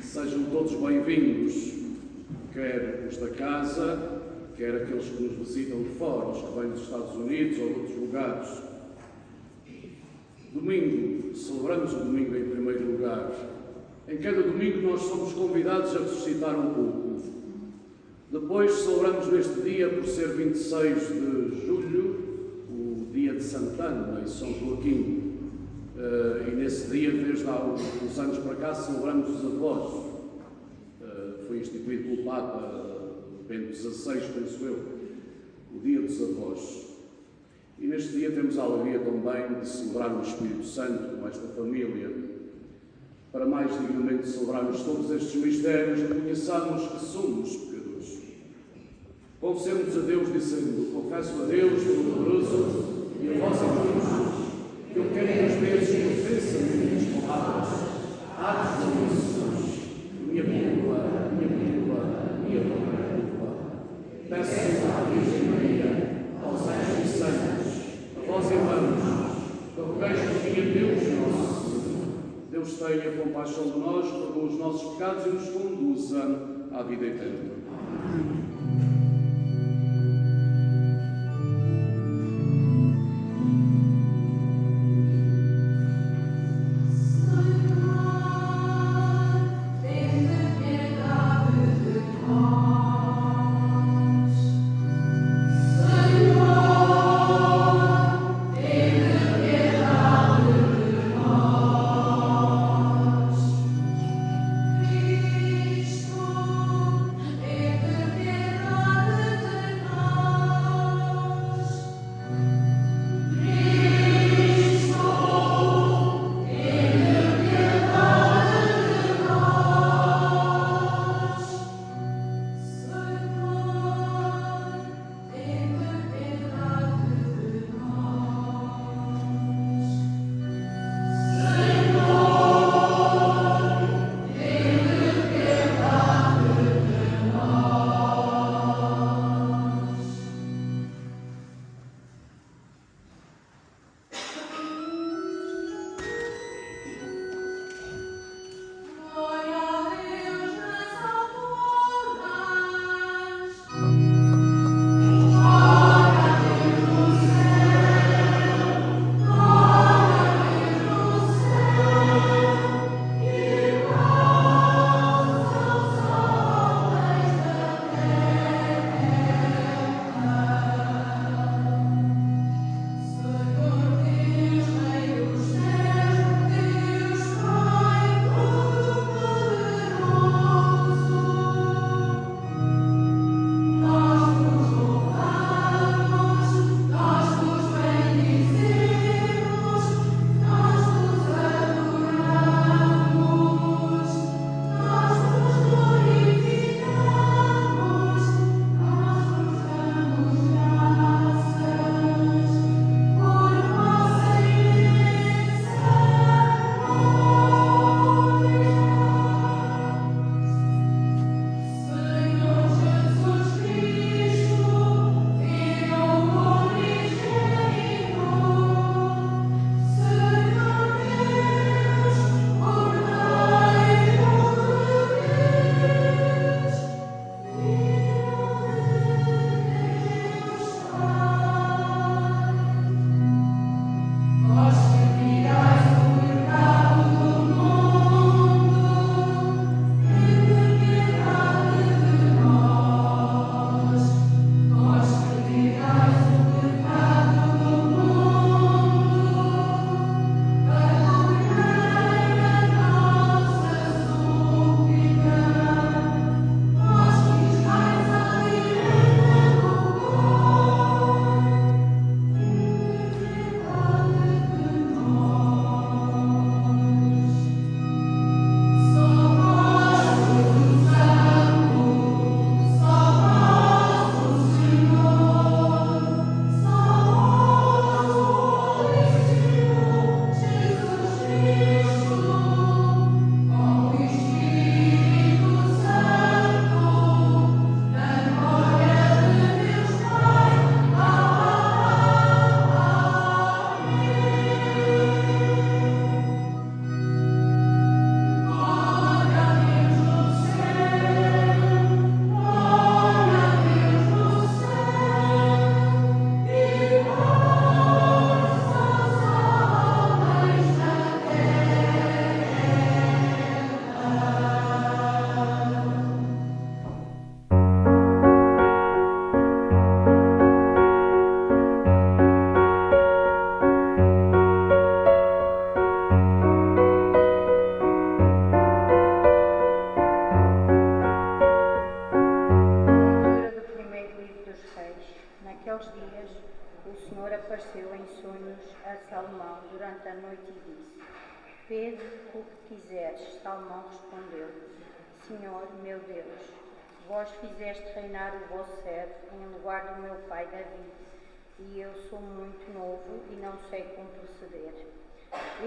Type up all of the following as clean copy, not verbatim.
Sejam todos bem-vindos, quer os da casa, quer aqueles que nos visitam de fora, os que vêm dos Estados Unidos ou de outros lugares. Domingo, celebramos o domingo em primeiro lugar. Em cada domingo nós somos convidados a ressuscitar um pouco. Depois celebramos neste dia, por ser 26 de julho, o dia de Santana e São Joaquim. E nesse dia, desde há uns anos para cá, celebramos os avós. Foi instituído pelo Papa Bento XVI, penso eu, o dia dos avós. E neste dia temos a alegria também de celebrar o Espírito Santo com esta família. Para mais dignamente celebrarmos todos estes mistérios, reconheçamos que somos pecadores. Confessemos a Deus dizendo: confesso a Deus Todo-Poderoso e a vós, irmãos, que eu quero as vezes que ofensa minhas palavras, atos ou omissões, minha culpa, minha culpa. Peço à Virgem Maria, aos anjos e santos, a vós, irmãos, que rogueis por mim a Deus nosso Senhor. Deus tenha compaixão de nós, perdoa os nossos pecados e nos conduza à vida eterna. Cristo, Salomão durante a noite e disse: Pede o que quiseres. Salomão respondeu: Senhor, meu Deus, vós fizeste reinar o vosso servo em lugar do meu pai Davi, e eu sou muito novo e não sei como proceder.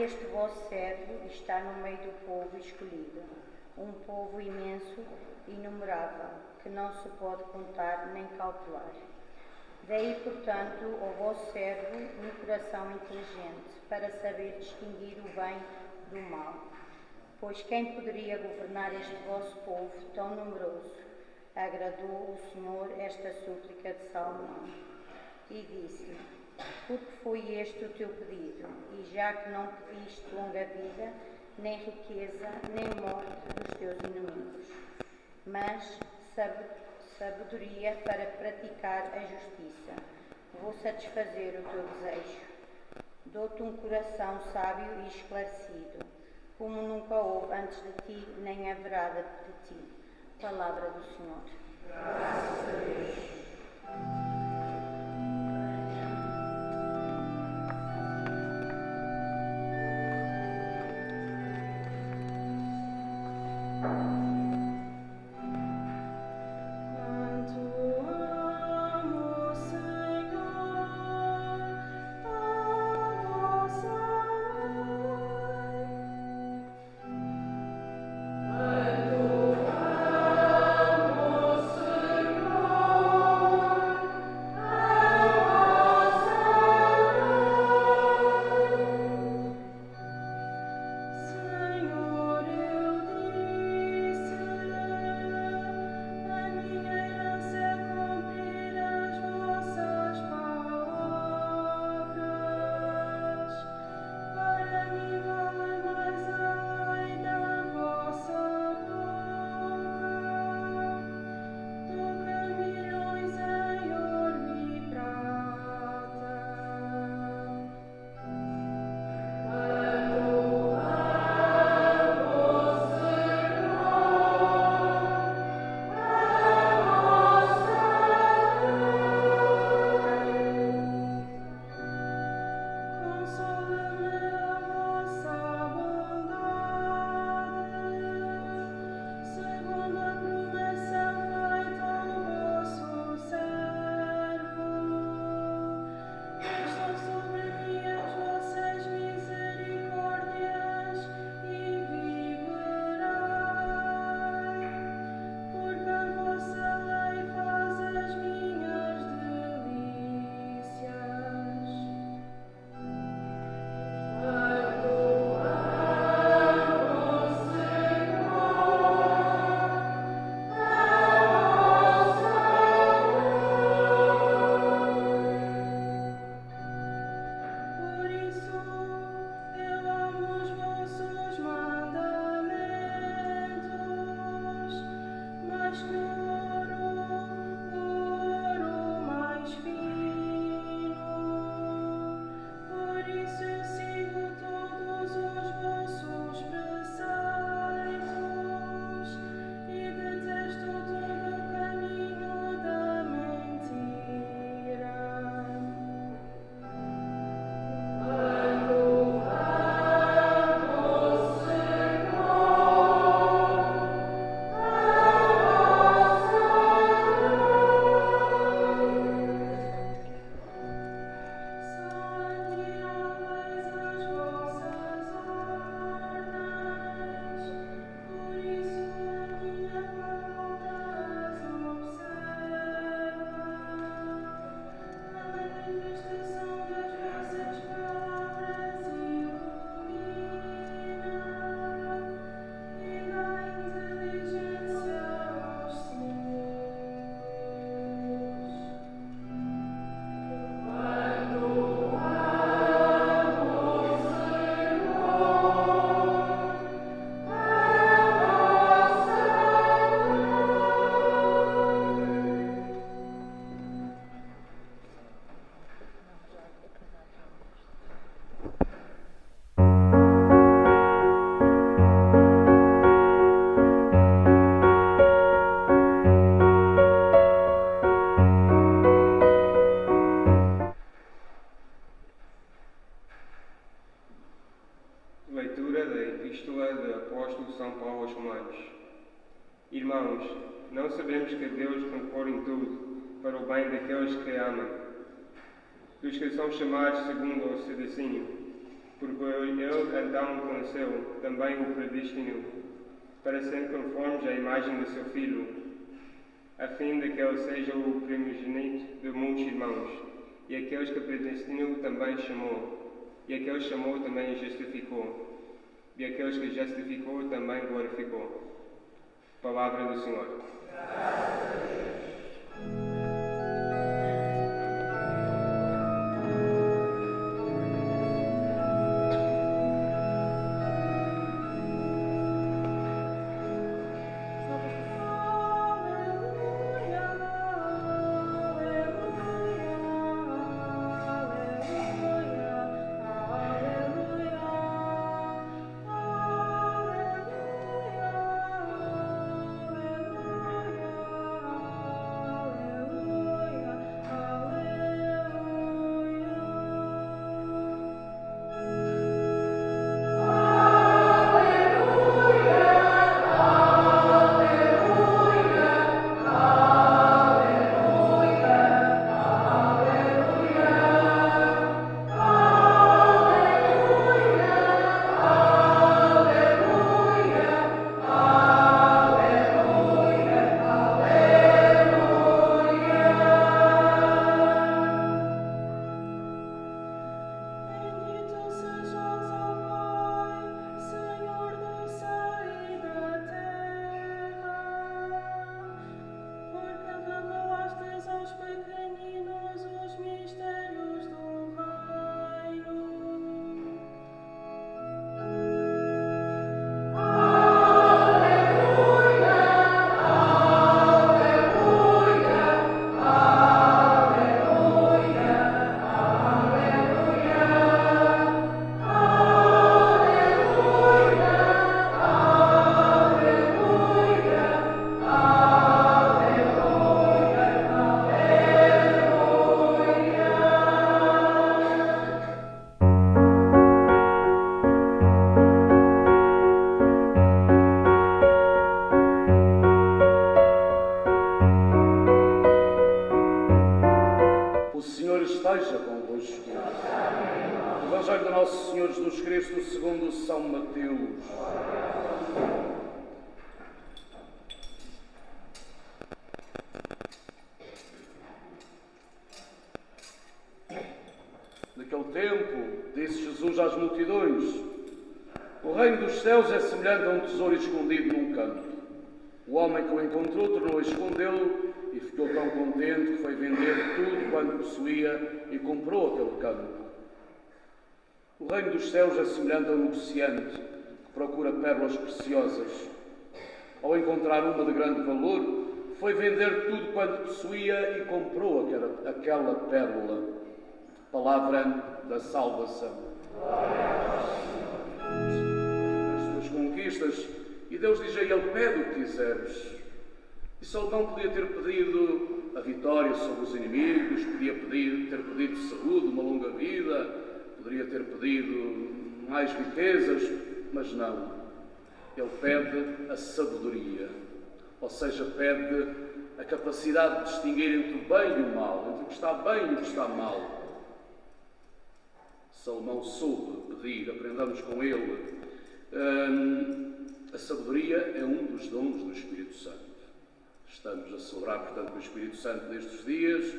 Este vosso servo está no meio do povo escolhido, um povo imenso e inumerável, que não se pode contar nem calcular. Dei, portanto, ao vosso servo um coração inteligente, para saber distinguir o bem do mal. Pois quem poderia governar este vosso povo tão numeroso? Agradou o Senhor esta súplica de Salomão. E disse-lhe: Porque foi este o teu pedido, e já que não pediste longa vida, nem riqueza, nem morte dos teus inimigos, mas sabedoria para praticar a justiça, vou satisfazer o teu desejo. Dou-te um coração sábio e esclarecido, como nunca houve antes de ti, nem haverá de ti. Palavra do Senhor. Graças a Deus. Leitura da Epístola do Apóstolo São Paulo aos Romanos. Irmãos, não sabemos que Deus concorre em tudo para o bem daqueles que amam, dos que são chamados segundo o seu desígnio, porque Ele então o conheceu, também o predestinou, para serem conformes à imagem do seu Filho, a fim de que Ele seja o primogênito de muitos irmãos. E aqueles que predestinou também chamou, e aqueles que chamou também justificou, e aqueles que justificou também glorificou. Palavra do Senhor. Graças a Deus. esteja convosco. Evangelho do nosso Senhor Jesus Cristo segundo São Mateus. Naquele tempo, disse Jesus às multidões: o reino dos céus é semelhante a um tesouro escondido num campo. O homem que o encontrou tornou a escondê-lo e ficou tão contente que foi vender tudo quanto possuía e comprou aquele campo. O reino dos céus é semelhante a um negociante que procura pérolas preciosas. Ao encontrar uma de grande valor, foi vender tudo quanto possuía e comprou aquela pérola. Palavra da salvação. As suas conquistas, e Deus diz a ele: pede o que quiseres. E Salomão podia ter pedido a vitória sobre os inimigos, podia ter pedido saúde, uma longa vida, poderia ter pedido mais riquezas, mas não. Ele pede a sabedoria, ou seja, pede a capacidade de distinguir entre o bem e o mal, entre o que está bem e o que está mal. Salomão soube pedir, aprendamos com ele. A sabedoria é um dos dons do Espírito Santo. Estamos a celebrar, portanto, o Espírito Santo nestes dias.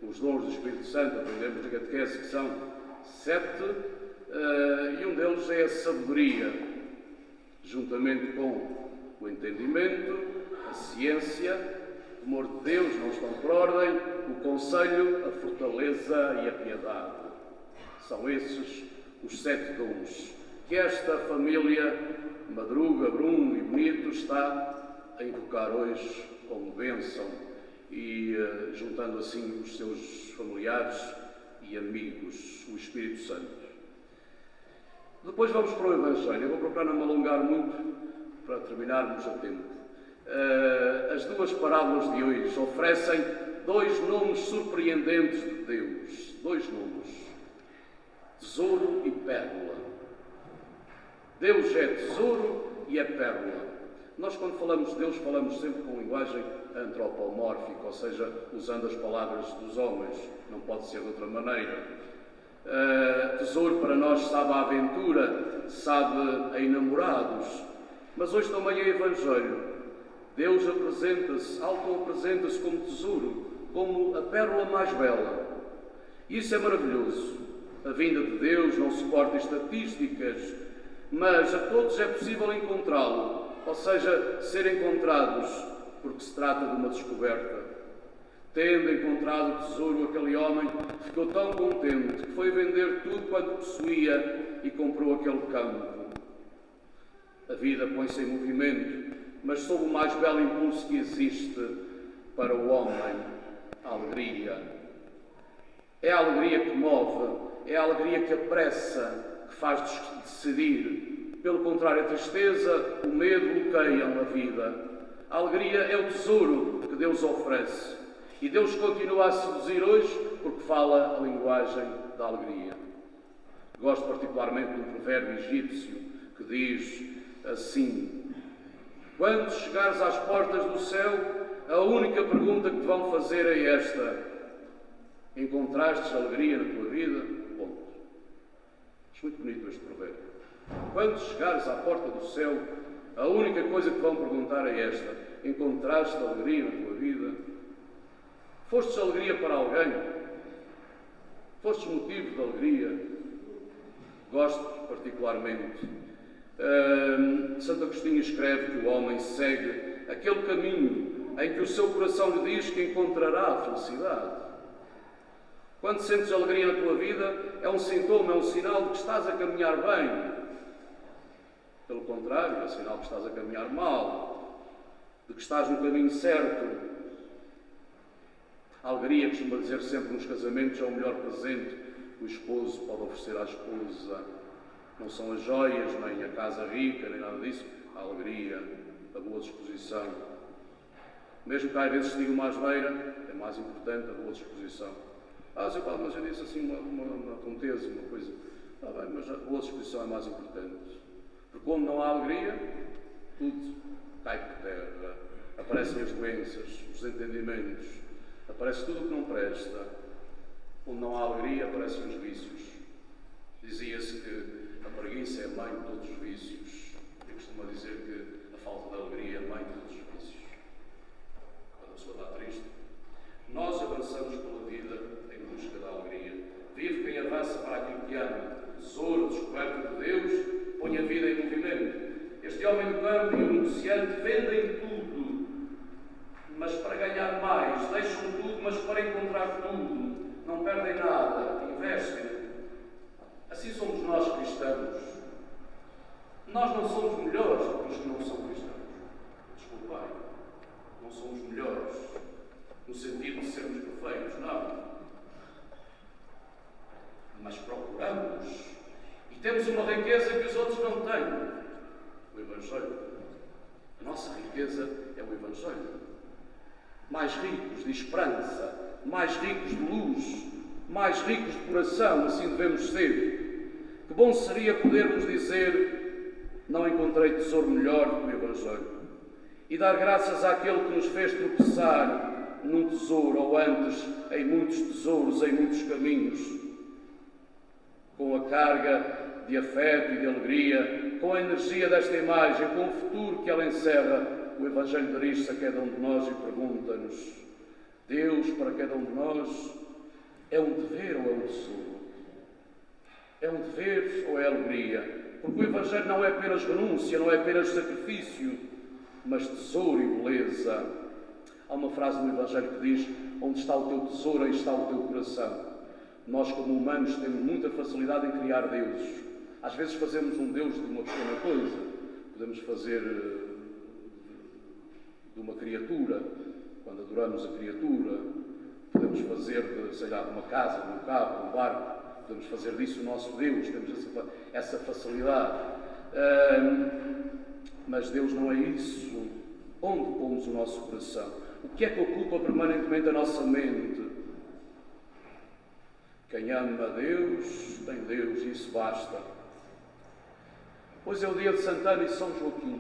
Os dons do Espírito Santo, aprendemos na catequese que são 7, e um deles é a sabedoria, juntamente com o entendimento, a ciência, o temor de Deus, não estão por ordem, o conselho, a fortaleza e a piedade. São esses os 7 dons que esta família Madruga, Bruno e Bonito está a invocar hoje como bênção e juntando assim os seus familiares e amigos, o Espírito Santo. Depois vamos para o Evangelho. Eu vou procurar não me alongar muito para terminarmos a tempo. As duas parábolas de hoje oferecem 2 nomes surpreendentes de Deus. 2 nomes: tesouro e pérola. Deus é tesouro e é pérola. Nós, quando falamos de Deus, falamos sempre com linguagem antropomórfica, ou seja, usando as palavras dos homens. Não pode ser de outra maneira. Tesouro para nós sabe a aventura, sabe a enamorados. Mas hoje também é Evangelho. Deus apresenta-se, auto-apresenta-se como tesouro, como a pérola mais bela. Isso é maravilhoso. A vinda de Deus não suporta estatísticas, mas a todos é possível encontrá-lo, ou seja, ser encontrados, porque se trata de uma descoberta. Tendo encontrado o tesouro, aquele homem ficou tão contente que foi vender tudo quanto possuía e comprou aquele campo. A vida põe-se em movimento, mas sob o mais belo impulso que existe para o homem, a alegria. É a alegria que move, é a alegria que apressa, que faz decidir. Pelo contrário, a tristeza, o medo bloqueiam a vida. A alegria é o tesouro que Deus oferece. E Deus continua a seduzir hoje porque fala a linguagem da alegria. Gosto particularmente de um provérbio egípcio que diz assim: quando chegares às portas do céu, a única pergunta que te vão fazer é esta: encontrastes alegria na tua vida? Ponto. Acho muito bonito este provérbio. Quando chegares à porta do céu, a única coisa que te vão perguntar é esta: encontraste alegria na tua vida? Fostes alegria para alguém? Fostes motivo de alegria? Gosto particularmente. Santo Agostinho escreve que o homem segue aquele caminho em que o seu coração lhe diz que encontrará a felicidade. Quando sentes alegria na tua vida, é um sintoma, é um sinal de que estás a caminhar bem. Pelo contrário, é sinal que estás a caminhar mal, de que estás no caminho certo. A alegria, costuma dizer sempre nos casamentos, é o melhor presente que o esposo pode oferecer à esposa. Não são as joias, nem a casa rica, nem nada disso. A alegria, a boa disposição. Mesmo que às vezes se diga uma asneira, é mais importante a boa disposição. Seu Paulo, mas eu disse assim uma tonteza, uma coisa. Bem, mas a boa disposição é mais importante. Porque como não há alegria, tudo cai por terra. Aparecem as doenças, os desentendimentos. Aparece tudo o que não presta. Onde não há alegria, aparecem os vícios. Dizia-se que a preguiça é a mãe de todos os vícios. Eu costumo dizer que a falta de alegria é a mãe de todos os vícios. Quando a pessoa está triste, nós avançamos pela vida em busca da alegria. Vive quem avança para aquilo que ama. Tesouro, descoberta de Deus, põe a vida em movimento. Este homem do campo e o negociante vendem tudo, mas para ganhar mais, deixam tudo, mas para encontrar tudo, não perdem nada, investem. Assim somos nós cristãos. Nós não somos melhores do que os que não são cristãos. Desculpai, não somos melhores no sentido de sermos perfeitos, não. Mas procuramos e temos uma riqueza que os outros não têm. O Evangelho. A nossa riqueza é o Evangelho. Mais ricos de esperança, mais ricos de luz, mais ricos de coração, assim devemos ser. Que bom seria podermos dizer: não encontrei tesouro melhor do que o Evangelho. E dar graças àquele que nos fez tropeçar num tesouro, ou antes, em muitos tesouros, em muitos caminhos. Com a carga de afeto e de alegria, com a energia desta imagem, com o futuro que ela encerra, o Evangelho dirige-se a cada um de nós e pergunta-nos: Deus para cada um de nós é um dever ou é um tesouro? É um dever ou é alegria? Porque o Evangelho não é apenas renúncia, não é apenas sacrifício, mas tesouro e beleza. Há uma frase no Evangelho que diz: onde está o teu tesouro, aí está o teu coração. Nós, como humanos, temos muita facilidade em criar deuses. Às vezes fazemos um Deus de uma pequena coisa. Podemos fazer de uma criatura, quando adoramos a criatura. Podemos fazer de uma casa, de um carro, de um barco. Podemos fazer disso o nosso Deus. Temos essa facilidade. Mas Deus não é isso. Onde pomos o nosso coração? O que é que ocupa permanentemente a nossa mente? Quem ama a Deus, tem Deus, e isso basta. Hoje é o dia de Santana e São Joaquim.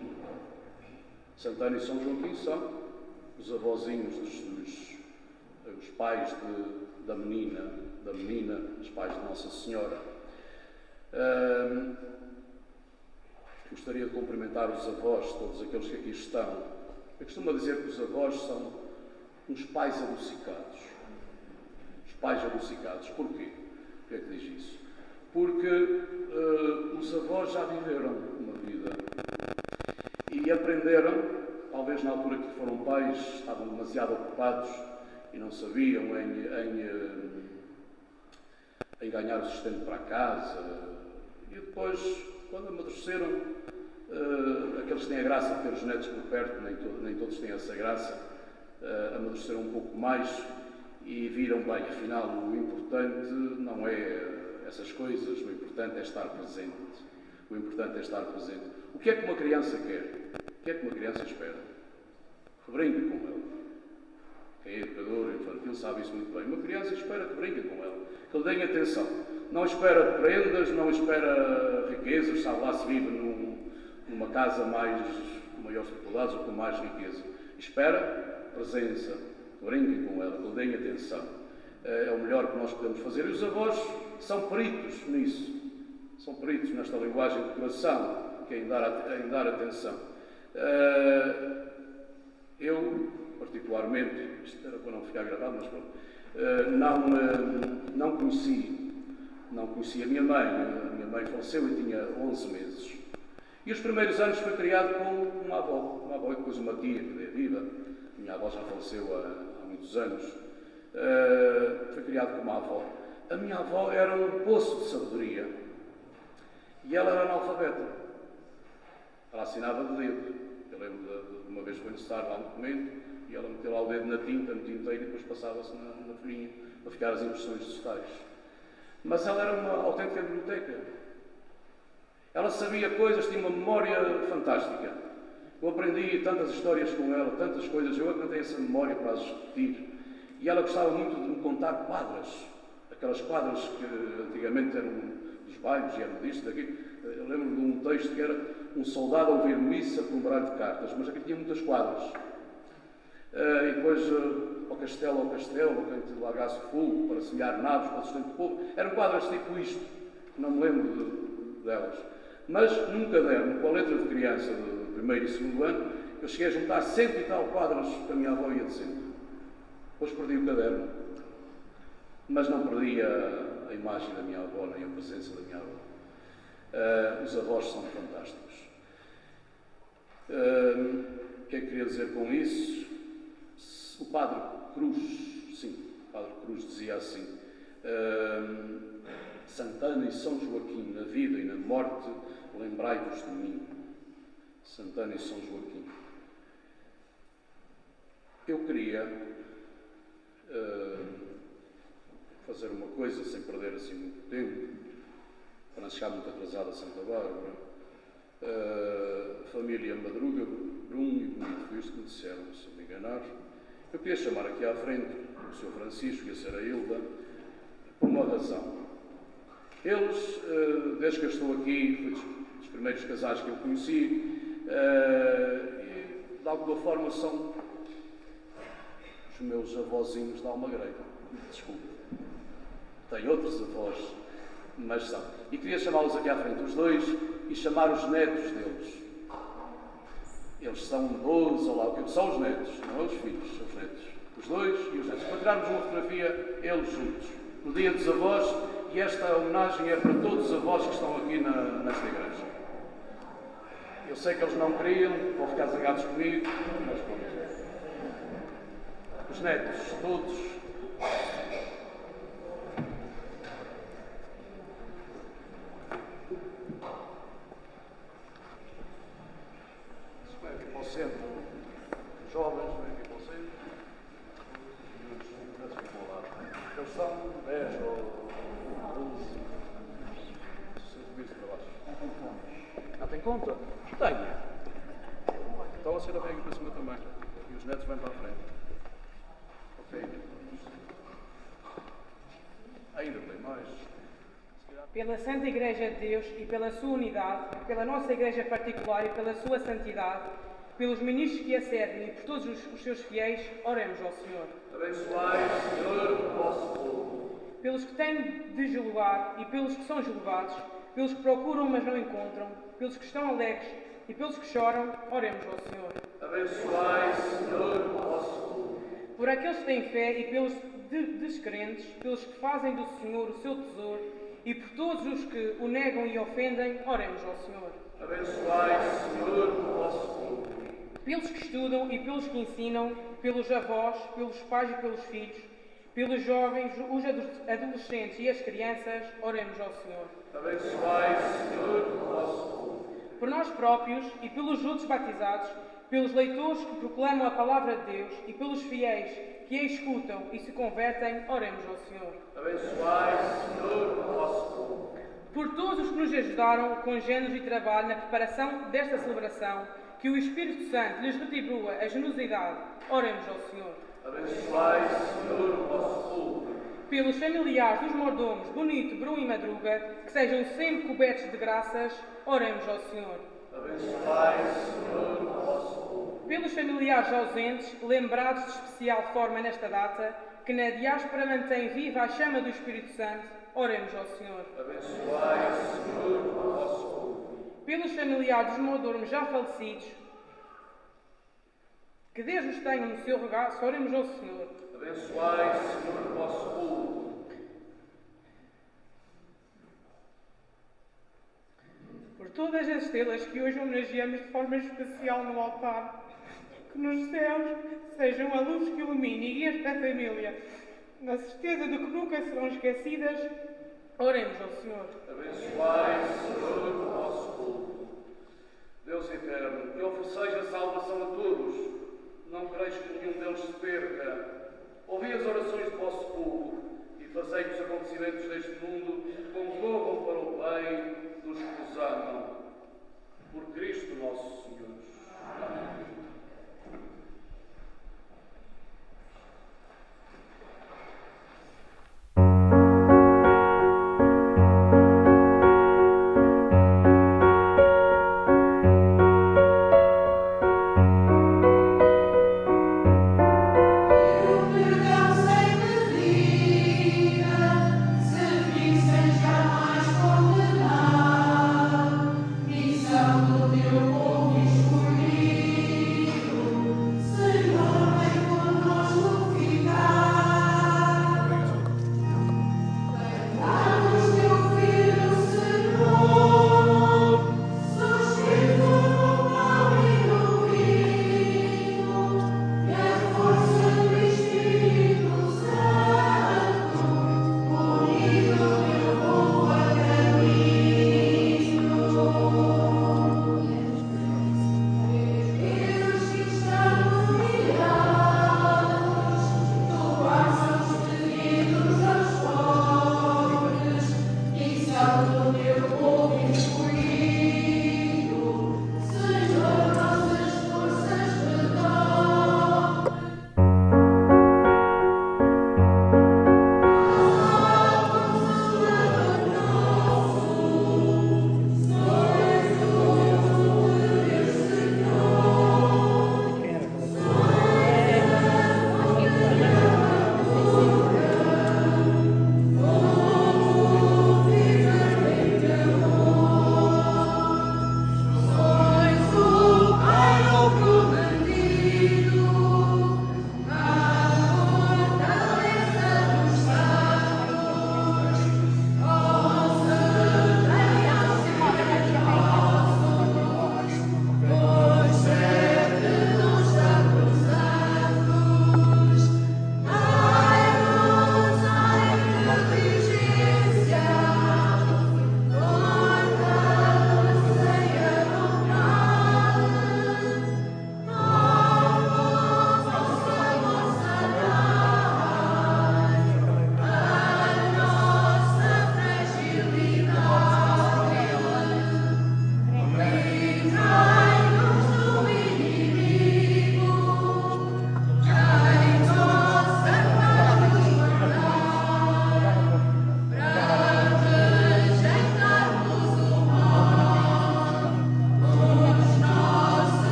Santana e São Joaquim são os avózinhos os pais da menina, os pais de Nossa Senhora. Gostaria de cumprimentar os avós, todos aqueles que aqui estão. Eu costumo dizer que os avós são uns pais adocicados. Os pais adocicados. Porquê? Porquê é que diz isso? Porque os avós já viveram uma vida e aprenderam, talvez na altura que foram pais, estavam demasiado ocupados e não sabiam em ganhar o sustento para a casa. E depois, quando amadureceram, aqueles que têm a graça de ter os netos por perto, nem todos têm essa graça, amadureceram um pouco mais e viram bem, afinal, o importante não é essas coisas, o importante é estar presente. O importante é estar presente. O que é que uma criança quer? O que é que uma criança espera? Que brinque com ela. Quem é educador infantil sabe isso muito bem. Uma criança espera que brinque com ela, que lhe deem atenção. Não espera prendas, não espera riquezas, sabe lá se vive numa casa com maiores dificuldades ou com mais riqueza. Espera presença, que brinquem com ela, que lhe deem atenção. É o melhor que nós podemos fazer. E os avós são peritos nisso. São peritos nesta linguagem de coração, que é em dar atenção. Eu, particularmente, isto era para não ficar gravado, mas pronto, não conheci a minha mãe. A minha mãe faleceu e tinha 11 meses. E os primeiros anos foi criado com uma avó e depois uma tia que é viva. A minha avó já faleceu há muitos anos. Foi criado com uma avó. A minha avó era um poço de sabedoria e ela era analfabeta. Ela assinava de dedo. Eu lembro de uma vez foi necessário lá um documento e ela meteu lá o dedo na tinta, no tinteiro, e depois passava-se na folhinha para ficar as impressões digitais. Mas ela era uma autêntica biblioteca. Ela sabia coisas, tinha uma memória fantástica. Eu aprendi tantas histórias com ela, tantas coisas, eu aprendi essa memória para as repetir. E ela gostava muito de me contar quadras, aquelas quadras que antigamente eram dos bairros e eram disto, daquilo. Eu lembro de um texto que era um soldado a ouvir missa por um baralho de cartas, mas aqui tinha muitas quadras. E depois ao castelo, quem te largasse fogo para semear naves para o sustento do povo. Eram quadras tipo isto, não me lembro delas. Mas num caderno, com a letra de criança do primeiro e segundo ano, eu cheguei a juntar 100 e tal quadras que a minha avó ia dizendo. Depois perdi o caderno, mas não perdi a imagem da minha avó, nem a presença da minha avó. Os avós são fantásticos. O que é que queria dizer com isso? O Padre Cruz dizia assim: Santana e São Joaquim, na vida e na morte, lembrai-vos de mim. Santana e São Joaquim. Eu queria fazer uma coisa sem perder assim muito tempo, para não chegar muito atrasado a Santa Bárbara. Família Madruga, Brum e Bonito, foi isto que me disseram, se não me enganar. Eu queria chamar aqui à frente o Sr. Francisco e a Sra. Hilda por uma razão. Eles, desde que eu estou aqui, foi dos primeiros casais que eu conheci, e de alguma forma são os meus avózinhos de Almagreira. Desculpe. Tenho outros avós, mas são. E queria chamá-los aqui à frente, os dois, e chamar os netos deles. Eles são 12, ou lá o que são os netos, não é os filhos, são os netos. Os dois e os netos. Para tirarmos uma fotografia, eles juntos, no Dia dos Avós, e esta homenagem é para todos os avós que estão aqui nesta igreja. Eu sei que eles não queriam, vão ficar zangados comigo, mas pronto. Os netos, todos. Vem aqui para o centro. Jovens, vem aqui para o centro. E os netos ficam lá. Eles são 10 ou 12. Se eu subisse para baixo. Ah, tem conta? Tenho. Então a senhora vem aqui para cima também. E os netos vêm para a frente. Ok? Ainda tem mais. Se calhar... pela Santa Igreja de Deus e pela sua unidade, pela nossa Igreja particular e pela sua santidade, pelos ministros que a servem e por todos os seus fiéis, oremos ao Senhor. Abençoai, Senhor, o vosso povo. Pelos que têm de julgar e pelos que são julgados, pelos que procuram mas não encontram, pelos que estão alegres e pelos que choram, oremos ao Senhor. Abençoai, Senhor, o vosso povo. Por aqueles que têm fé e pelos descrentes, pelos que fazem do Senhor o seu tesouro e por todos os que o negam e ofendem, oremos ao Senhor. Abençoai, Senhor, o vosso povo. Pelos que estudam e pelos que ensinam, pelos avós, pelos pais e pelos filhos, pelos jovens, os adolescentes e as crianças, oremos ao Senhor. Abençoai, Senhor, o vosso povo. Por nós próprios e pelos outros batizados, pelos leitores que proclamam a palavra de Deus e pelos fiéis que a escutam e se convertem, oremos ao Senhor. Abençoai, Senhor, o vosso povo. Por todos os que nos ajudaram com géneros e trabalho na preparação desta celebração, que o Espírito Santo lhes retribua a generosidade, oremos ao Senhor. Abençoai, Senhor, o vosso povo. Pelos familiares dos mordomos Bonito, Brum e Madruga, que sejam sempre cobertos de graças, oremos ao Senhor. Abençoai, Senhor, o vosso povo. Pelos familiares ausentes, lembrados de especial forma nesta data, que na diáspora mantém viva a chama do Espírito Santo, oremos ao Senhor. Abençoai, Senhor, o vosso povo. Pelos familiares dos mordomos já falecidos, que Deus os tenha no seu regaço, oremos ao Senhor. Abençoai, Senhor, o vosso povo. Por todas as estrelas que hoje homenageamos de forma especial no altar, que nos céus sejam a luz que ilumine e guie esta família, na certeza de que nunca serão esquecidas, oremos ao Senhor. Abençoai, Senhor, o vosso povo. Deus eterno, que ofereceis a salvação a todos, não quereis que nenhum deles se perca. Ouvi as orações do vosso povo e fazei que os acontecimentos deste mundo concorram para o bem dos que vos amam. Por Cristo nosso Senhor. Amém. Missão do teu povo escolhido.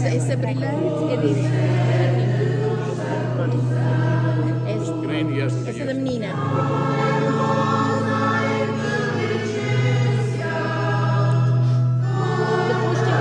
essa brilhante é deste. Green e esta Essa da menina. Depois tem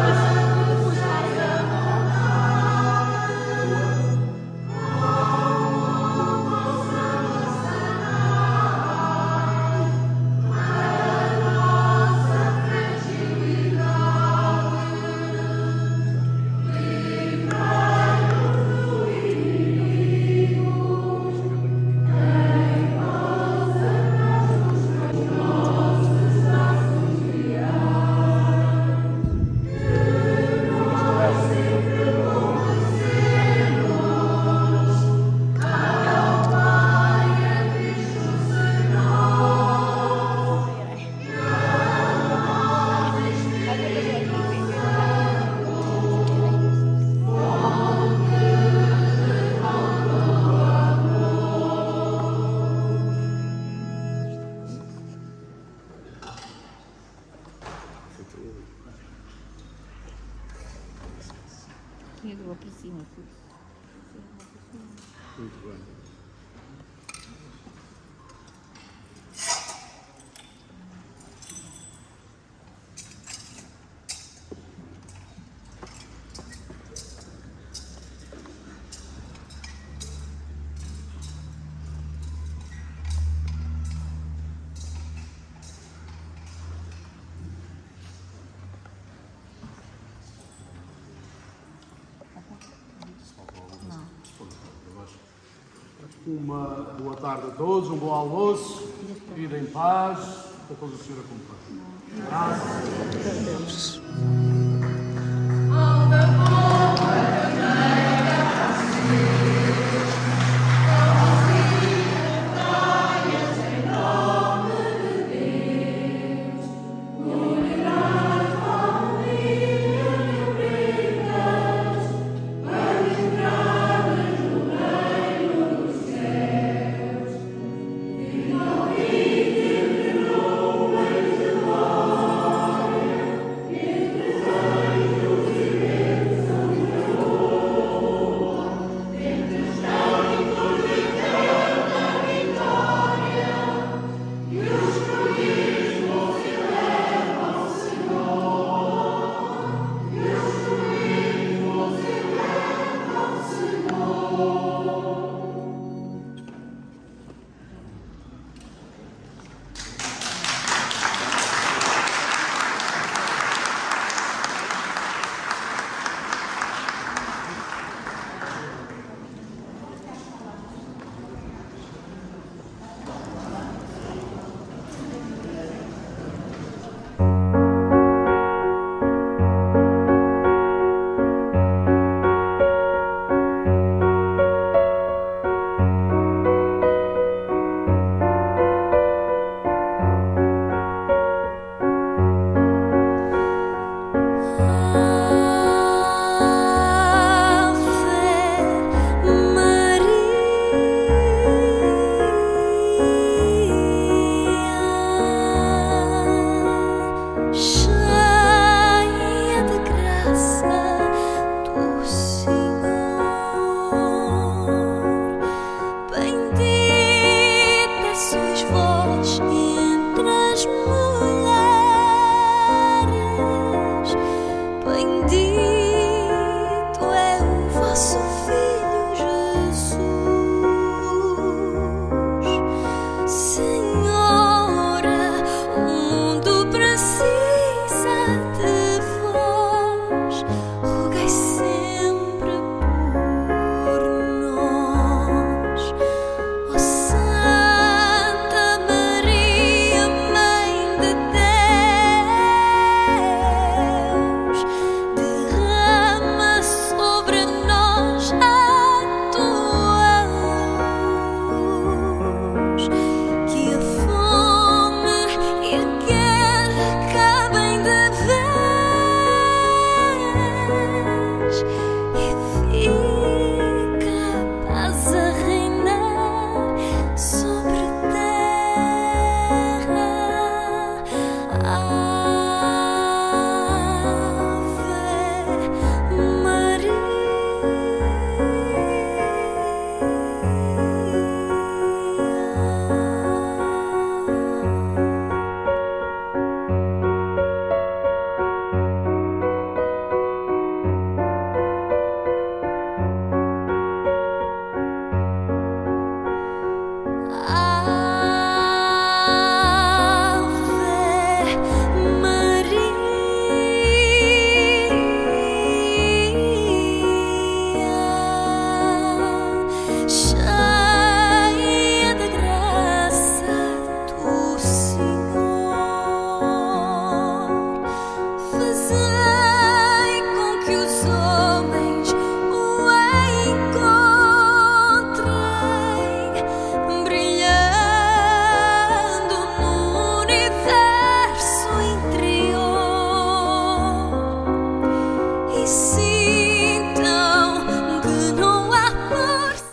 Eu para cima. Muito bem. Uma boa tarde a todos, um bom almoço, ir em paz, que a todos o Senhor acompanhe. Graças sintam que não há força.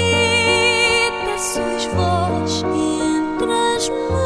Bendita sois vós entre as mulheres.